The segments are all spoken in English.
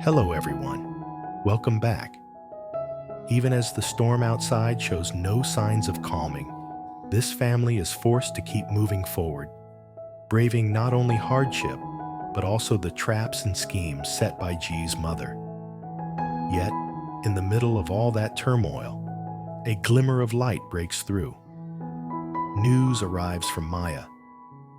Hello everyone, welcome back. Even as the storm outside shows no signs of calming, this family is forced to keep moving forward, braving not only hardship, but also the traps and schemes set by G's mother. Yet, in the middle of all that turmoil, a glimmer of light breaks through. News arrives from Maya,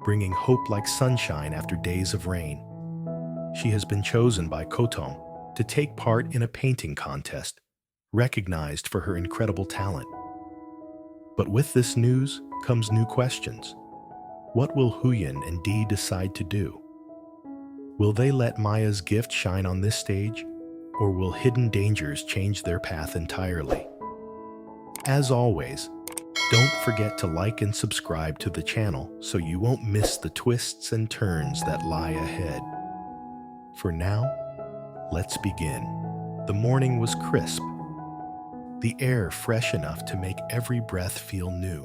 bringing hope like sunshine after days of rain. She has been chosen by Kotom to take part in a painting contest, recognized for her incredible talent. But with this news comes new questions. What will Huyen and Di decide to do? Will they let Maya's gift shine on this stage, or will hidden dangers change their path entirely? As always, don't forget to like and subscribe to the channel so you won't miss the twists and turns that lie ahead. For now, let's begin. The morning was crisp, the air fresh enough to make every breath feel new.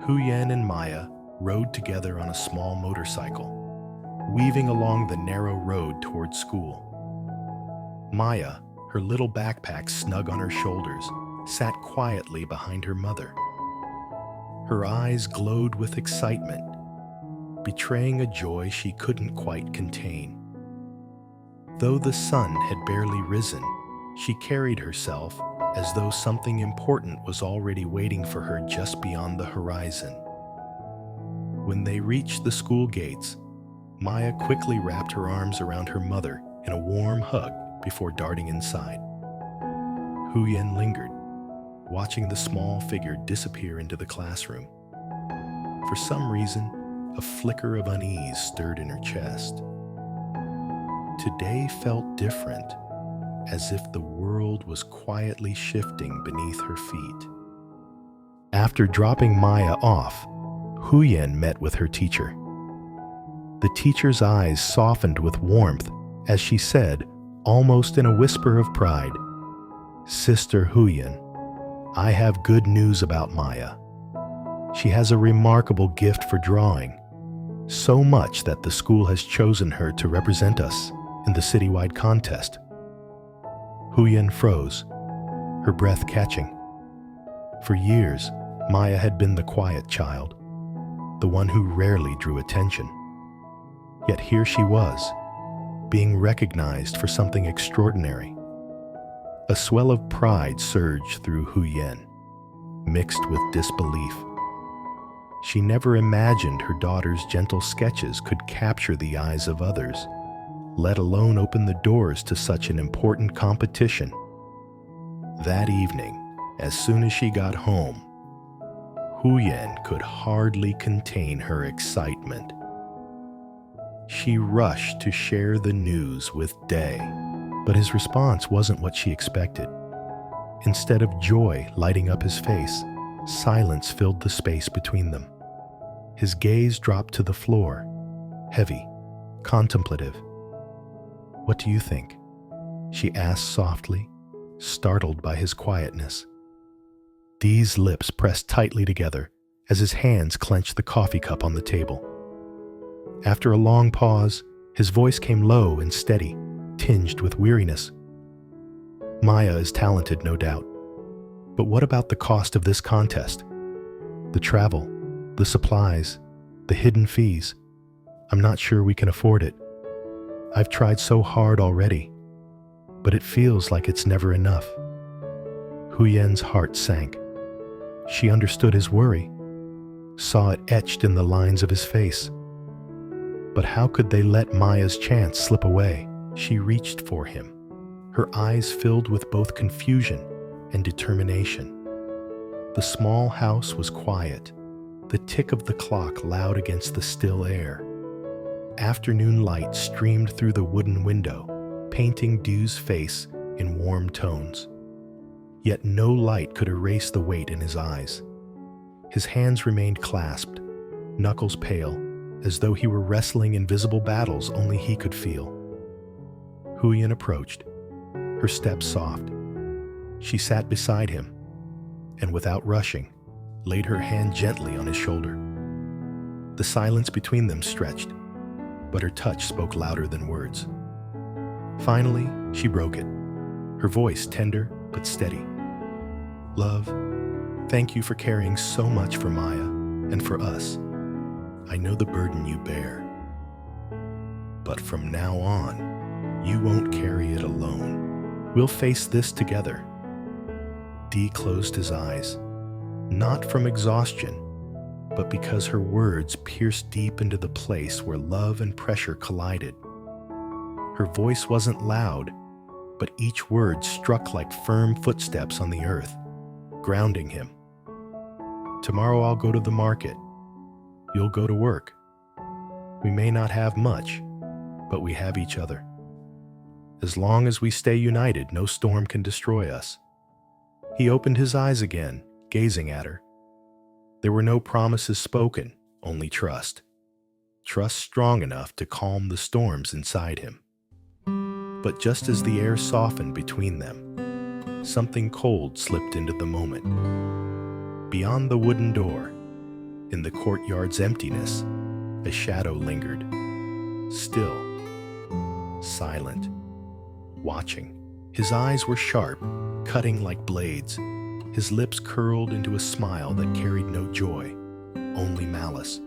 Huyen and Maya rode together on a small motorcycle, weaving along the narrow road toward school. Maya, her little backpack snug on her shoulders, sat quietly behind her mother. Her eyes glowed with excitement, betraying a joy she couldn't quite contain. Though the sun had barely risen, she carried herself as though something important was already waiting for her just beyond the horizon. When they reached the school gates, Maya quickly wrapped her arms around her mother in a warm hug before darting inside. Huyen lingered, watching the small figure disappear into the classroom. For some reason, a flicker of unease stirred in her chest. Today felt different, as if the world was quietly shifting beneath her feet. After dropping Maya off, Huyen met with her teacher. The teacher's eyes softened with warmth as she said, almost in a whisper of pride, "Sister Huyen, I have good news about Maya. She has a remarkable gift for drawing, so much that the school has chosen her to represent us in the citywide contest." Huyen froze, her breath catching. For years, Maya had been the quiet child, the one who rarely drew attention. Yet here she was, being recognized for something extraordinary. A swell of pride surged through Huyen, mixed with disbelief. She never imagined her daughter's gentle sketches could capture the eyes of others, let alone open the doors to such an important competition. That evening, as soon as she got home, Huyen could hardly contain her excitement. She rushed to share the news with Dae, but his response wasn't what she expected. Instead of joy lighting up his face, silence filled the space between them. His gaze dropped to the floor, heavy, contemplative. "What do you think?" she asked softly, startled by his quietness. Dee's lips pressed tightly together as his hands clenched the coffee cup on the table. After a long pause, his voice came low and steady, tinged with weariness. "Maya is talented, no doubt. But what about the cost of this contest? The travel, the supplies, the hidden fees. I'm not sure we can afford it. I've tried so hard already, but it feels like it's never enough." Huyen's heart sank. She understood his worry, saw it etched in the lines of his face. But how could they let Maya's chance slip away? She reached for him, her eyes filled with both confusion and determination. The small house was quiet, the tick of the clock loud against the still air. Afternoon light streamed through the wooden window, painting Dieu's face in warm tones. Yet no light could erase the weight in his eyes. His hands remained clasped, knuckles pale, as though he were wrestling invisible battles only he could feel. Huyen approached, her steps soft. She sat beside him, and without rushing, laid her hand gently on his shoulder. The silence between them stretched, but her touch spoke louder than words. Finally, she broke it, her voice tender but steady. "Love, thank you for caring so much for Maya and for us. I know the burden you bear. But from now on, you won't carry it alone. We'll face this together." Dee closed his eyes, not from exhaustion, but because her words pierced deep into the place where love and pressure collided. Her voice wasn't loud, but each word struck like firm footsteps on the earth, grounding him. "Tomorrow I'll go to the market. You'll go to work. We may not have much, but we have each other. As long as we stay united, no storm can destroy us." He opened his eyes again, gazing at her. There were no promises spoken, only trust. Trust strong enough to calm the storms inside him. But just as the air softened between them, something cold slipped into the moment. Beyond the wooden door, in the courtyard's emptiness, a shadow lingered. Still, silent, watching. His eyes were sharp, cutting like blades. His lips curled into a smile that carried no joy, only malice.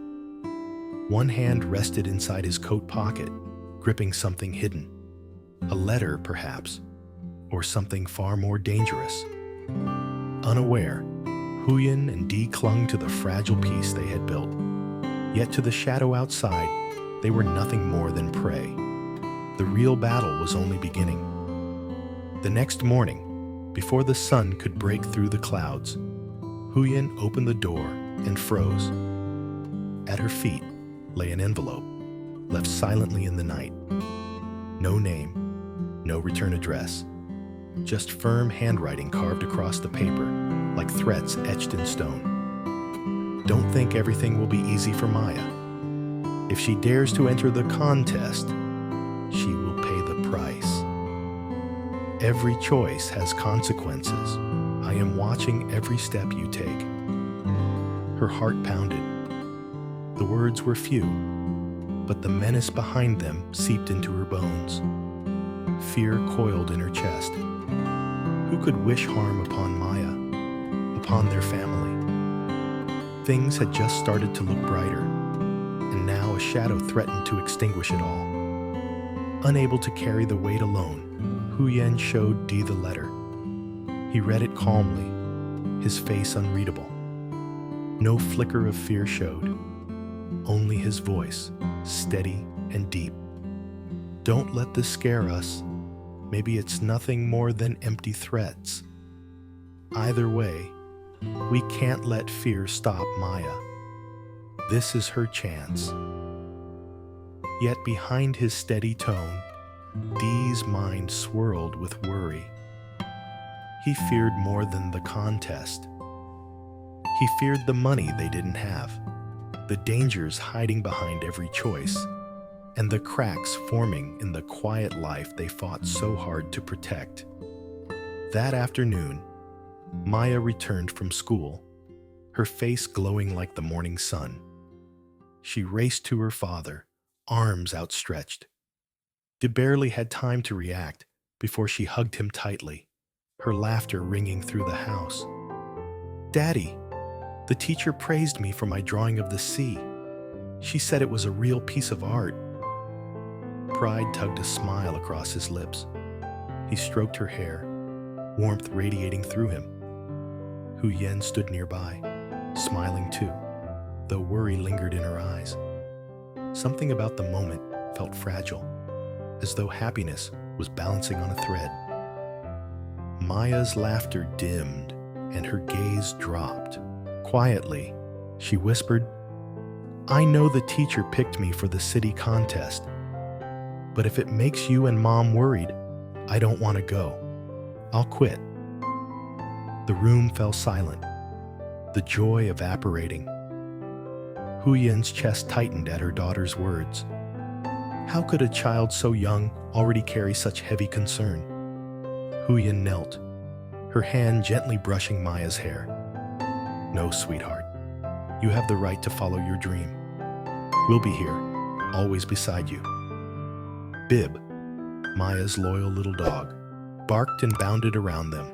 One hand rested inside his coat pocket, gripping something hidden. A letter, perhaps, or something far more dangerous. Unaware, Huyen and Dee clung to the fragile piece they had built. Yet to the shadow outside, they were nothing more than prey. The real battle was only beginning. The next morning, before the sun could break through the clouds, Huyen opened the door and froze. At her feet lay an envelope, left silently in the night. No name, no return address, just firm handwriting carved across the paper, like threats etched in stone. "Don't think everything will be easy for Maya. If she dares to enter the contest, she will pay the price. Every choice has consequences. I am watching every step you take." Her heart pounded. The words were few, but the menace behind them seeped into her bones. Fear coiled in her chest. Who could wish harm upon Maya, upon their family? Things had just started to look brighter, and now a shadow threatened to extinguish it all. Unable to carry the weight alone, Huyen showed Dee the letter. He read it calmly, his face unreadable. No flicker of fear showed, only his voice, steady and deep. "Don't let this scare us. Maybe it's nothing more than empty threats. Either way, we can't let fear stop Maya. This is her chance." Yet behind his steady tone, Dee's mind swirled with worry. He feared more than the contest. He feared the money they didn't have, the dangers hiding behind every choice, and the cracks forming in the quiet life they fought so hard to protect. That afternoon, Maya returned from school, her face glowing like the morning sun. She raced to her father, arms outstretched. They barely had time to react before she hugged him tightly, her laughter ringing through the house. "Daddy, the teacher praised me for my drawing of the sea. She said it was a real piece of art." Pride tugged a smile across his lips. He stroked her hair, warmth radiating through him. Huyen stood nearby, smiling too, though worry lingered in her eyes. Something about the moment felt fragile, as though happiness was balancing on a thread. Maya's laughter dimmed, and her gaze dropped. Quietly, she whispered, "I know the teacher picked me for the city contest, but if it makes you and Mom worried, I don't want to go. I'll quit." The room fell silent, the joy evaporating. Huyen's chest tightened at her daughter's words. How could a child so young already carry such heavy concern? Huyen knelt, her hand gently brushing Maya's hair. "No, sweetheart. You have the right to follow your dream. We'll be here, always beside you." "Bib," Maya's loyal little dog, barked and bounded around them,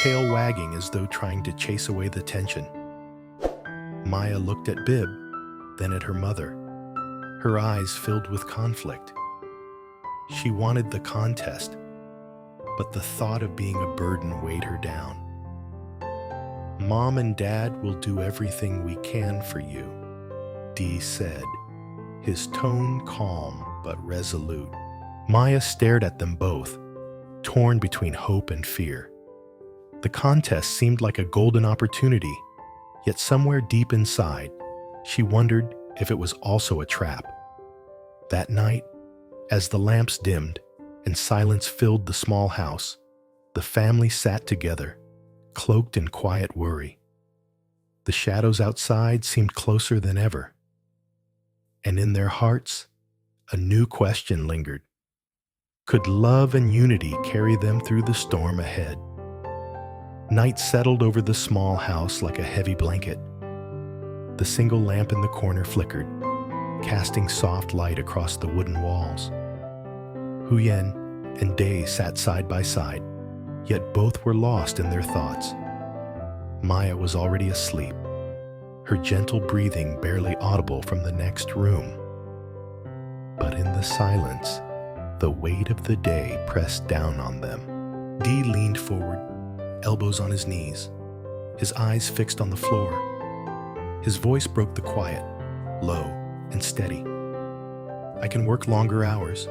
tail wagging as though trying to chase away the tension. Maya looked at Bib, then at her mother, her eyes filled with conflict. She wanted the contest, but the thought of being a burden weighed her down. "Mom and Dad will do everything we can for you," Dee said, his tone calm but resolute. Maya stared at them both, torn between hope and fear. The contest seemed like a golden opportunity, yet somewhere deep inside, she wondered if it was also a trap. That night, as the lamps dimmed and silence filled the small house, the family sat together, cloaked in quiet worry. The shadows outside seemed closer than ever, and in their hearts, a new question lingered. Could love and unity carry them through the storm ahead? Night settled over the small house like a heavy blanket. The single lamp in the corner flickered, casting soft light across the wooden walls. Huyen and Day sat side by side, yet both were lost in their thoughts. Maya was already asleep, her gentle breathing barely audible from the next room. But in the silence, the weight of the day pressed down on them. Dee leaned forward, elbows on his knees, his eyes fixed on the floor. His voice broke the quiet, low and steady. "I can work longer hours,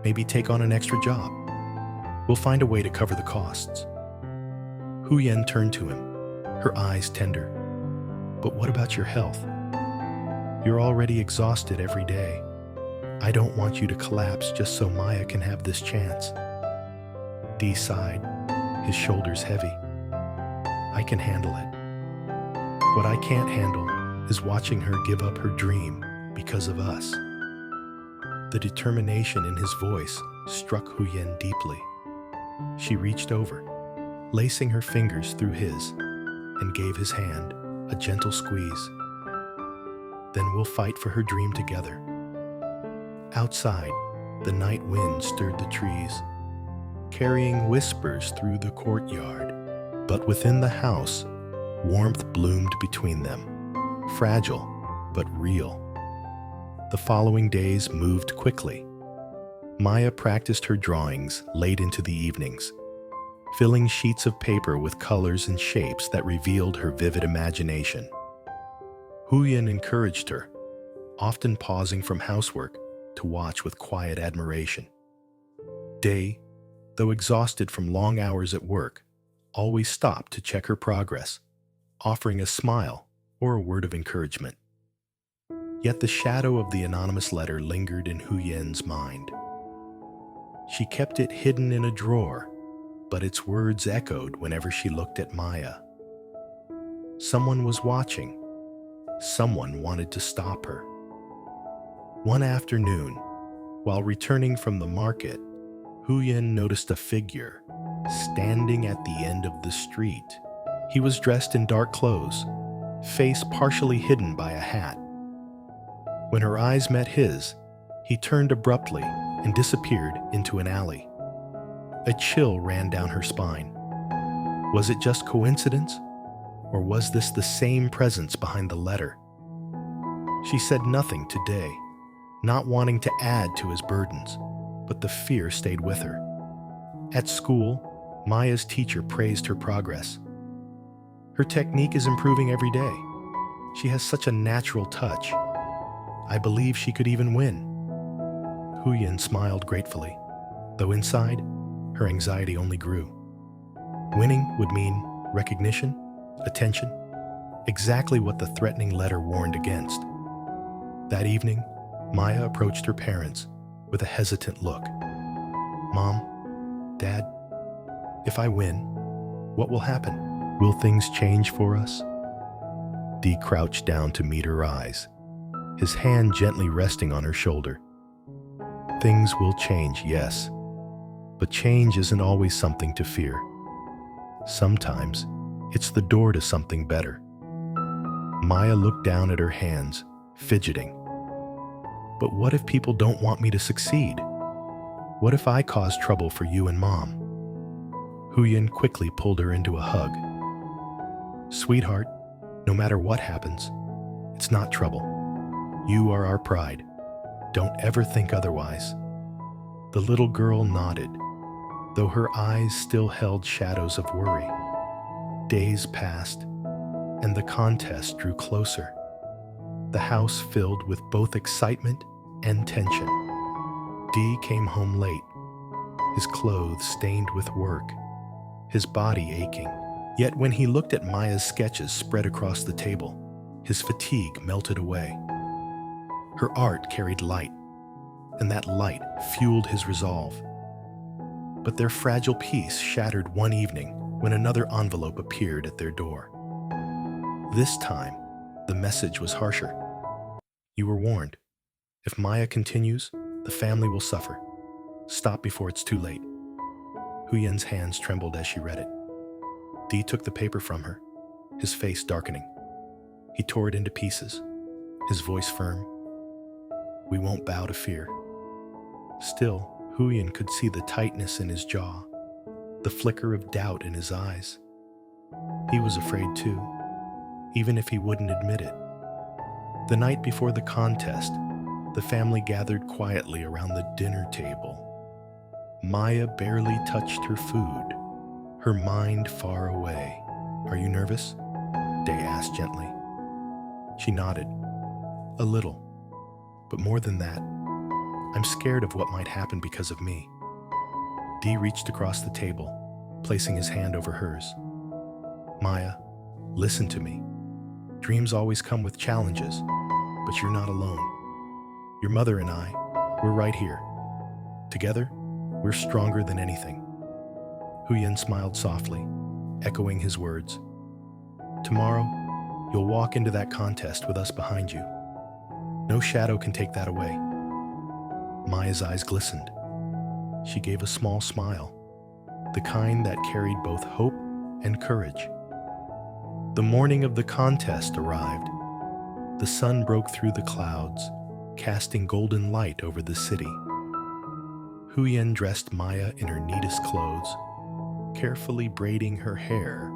maybe take on an extra job. We'll find a way to cover the costs." Huyen turned to him, her eyes tender. "But what about your health? You're already exhausted every day. I don't want you to collapse just so Maya can have this chance." Dee sighed, his shoulders heavy. "I can handle it. What I can't handle is watching her give up her dream because of us." The determination in his voice struck Huyen deeply. She reached over, lacing her fingers through his, and gave his hand a gentle squeeze. "Then we'll fight for her dream together." Outside, the night wind stirred the trees, carrying whispers through the courtyard. But within the house, warmth bloomed between them, fragile but real. The following days moved quickly. Maya practiced her drawings late into the evenings, filling sheets of paper with colors and shapes that revealed her vivid imagination. Huyen encouraged her, often pausing from housework to watch with quiet admiration. Day, though exhausted from long hours at work, always stopped to check her progress, offering a smile or a word of encouragement. Yet the shadow of the anonymous letter lingered in Huyen's mind. She kept it hidden in a drawer, but its words echoed whenever she looked at Maya. Someone was watching. Someone wanted to stop her. One afternoon, while returning from the market, Huyen noticed a figure standing at the end of the street. He was dressed in dark clothes, face partially hidden by a hat. When her eyes met his, he turned abruptly and disappeared into an alley. A chill ran down her spine. Was it just coincidence, or was this the same presence behind the letter? She said nothing to Day, not wanting to add to his burdens, but the fear stayed with her. At school, Maya's teacher praised her progress. "Her technique is improving every day. She has such a natural touch. I believe she could even win." Huyen smiled gratefully, though inside, her anxiety only grew. Winning would mean recognition, attention, exactly what the threatening letter warned against. That evening, Maya approached her parents with a hesitant look. "Mom, Dad, if I win, what will happen? Will things change for us?" Dee crouched down to meet her eyes, his hand gently resting on her shoulder. "Things will change, yes, but change isn't always something to fear. Sometimes it's the door to something better." Maya looked down at her hands, fidgeting. "But what if people don't want me to succeed?" What if I caused trouble for you and Mom? Huyen quickly pulled her into a hug. Sweetheart, no matter what happens, it's not trouble. You are our pride. Don't ever think otherwise. The little girl nodded, though her eyes still held shadows of worry. Days passed, and the contest drew closer. The house filled with both excitement and tension. Dee came home late, his clothes stained with work, his body aching. Yet when he looked at Maya's sketches spread across the table, his fatigue melted away. Her art carried light, and that light fueled his resolve. But their fragile peace shattered one evening when another envelope appeared at their door. This time, the message was harsher. You were warned. If Maya continues, the family will suffer. Stop before it's too late. Huyen's hands trembled as she read it. Dee took the paper from her, his face darkening. He tore it into pieces, his voice firm. We won't bow to fear. Still, Huyen could see the tightness in his jaw, the flicker of doubt in his eyes. He was afraid too, even if he wouldn't admit it. The night before the contest, the family gathered quietly around the dinner table. Maya barely touched her food, her mind far away. Are you nervous? Day asked gently. She nodded. A little. But more than that, I'm scared of what might happen because of me. Dee reached across the table, placing his hand over hers. Maya, listen to me. Dreams always come with challenges, but you're not alone. Your mother and I, we're right here. Together, we're stronger than anything. Huyen smiled softly, echoing his words. Tomorrow, you'll walk into that contest with us behind you. No shadow can take that away. Maya's eyes glistened. She gave a small smile, the kind that carried both hope and courage. The morning of the contest arrived. The sun broke through the clouds, casting golden light over the city. Huyen dressed Maya in her neatest clothes, carefully braiding her hair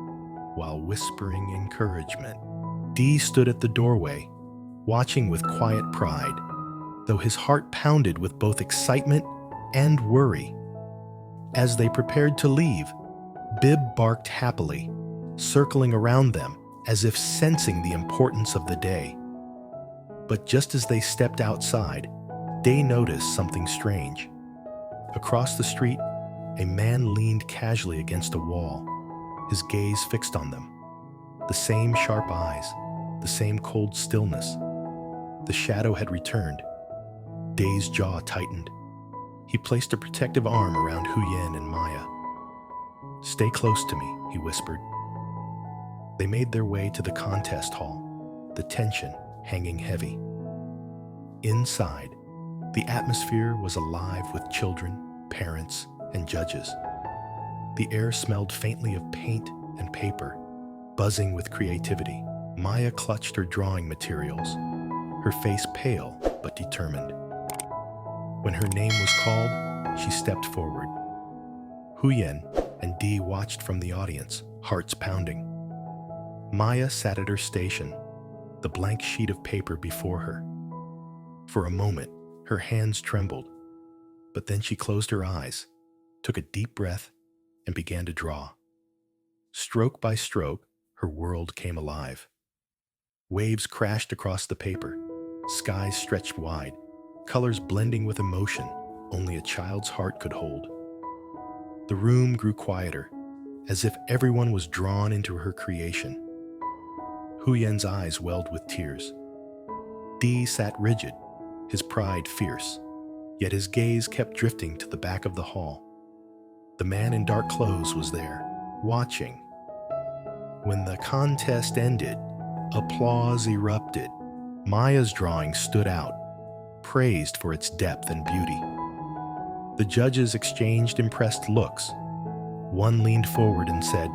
while whispering encouragement. Dee stood at the doorway, watching with quiet pride, though his heart pounded with both excitement and worry. As they prepared to leave, Bib barked happily, circling around them as if sensing the importance of the day. But just as they stepped outside, they noticed something strange. Across the street, a man leaned casually against a wall, his gaze fixed on them. The same sharp eyes, the same cold stillness. The shadow had returned. Day's jaw tightened. He placed a protective arm around Huyen and Maya. Stay close to me, he whispered. They made their way to the contest hall, the tension hanging heavy. Inside, the atmosphere was alive with children, parents, and judges. The air smelled faintly of paint and paper, buzzing with creativity. Maya clutched her drawing materials, her face pale but determined. When her name was called, she stepped forward. Huyen and Dee watched from the audience, hearts pounding. Maya sat at her station, the blank sheet of paper before her. For a moment, her hands trembled, but then she closed her eyes, took a deep breath, and began to draw. Stroke by stroke, her world came alive. Waves crashed across the paper, skies stretched wide, colors blending with emotion only a child's heart could hold. The room grew quieter, as if everyone was drawn into her creation. Huyen's eyes welled with tears. Dee sat rigid, his pride fierce, yet his gaze kept drifting to the back of the hall. The man in dark clothes was there, watching. When the contest ended, applause erupted. Maya's drawing stood out, praised for its depth and beauty. The judges exchanged impressed looks. One leaned forward and said,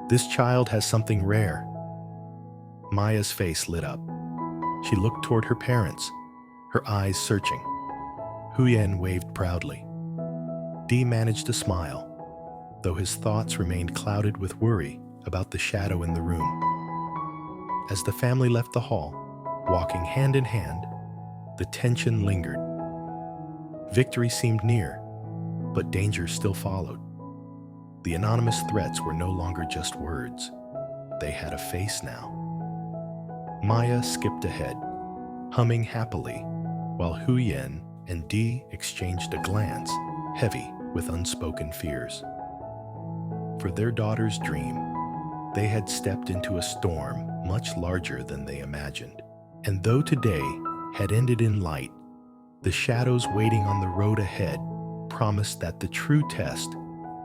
"This child has something rare." Maya's face lit up. She looked toward her parents, her eyes searching. Huyen waved proudly. Dee managed to smile, though his thoughts remained clouded with worry about the shadow in the room. As the family left the hall, walking hand in hand, the tension lingered. Victory seemed near, but danger still followed. The anonymous threats were no longer just words. They had a face now. Maya skipped ahead, humming happily, while Huyen and Dee exchanged a glance, heavy with unspoken fears. For their daughter's dream, they had stepped into a storm much larger than they imagined. And though today had ended in light, the shadows waiting on the road ahead promised that the true test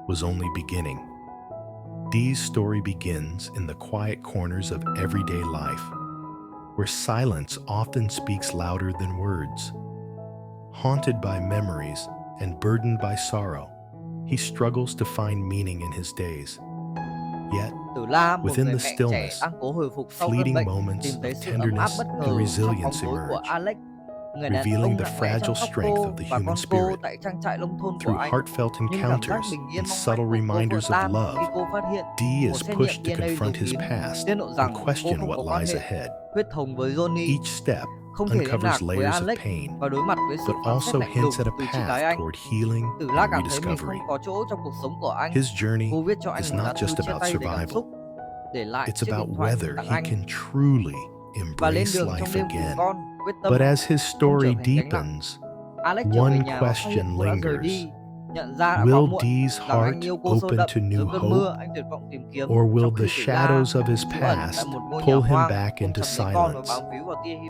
was only beginning. Dee's story begins in the quiet corners of everyday life, where silence often speaks louder than words. Haunted by memories and burdened by sorrow, he struggles to find meaning in his days. Yet, within the stillness, fleeting moments of tenderness and resilience emerge, revealing the fragile strength of the human spirit. Through heartfelt encounters and subtle reminders of love, Dee is pushed to confront his past and question what lies ahead. Each step uncovers layers of pain, but also hints at a path toward healing and rediscovery. His journey is not just about survival. It's about whether he can truly embrace life again. But as his story deepens, one question lingers. Will Dee's heart open to new hope, or will the shadows of his past pull him back into silence?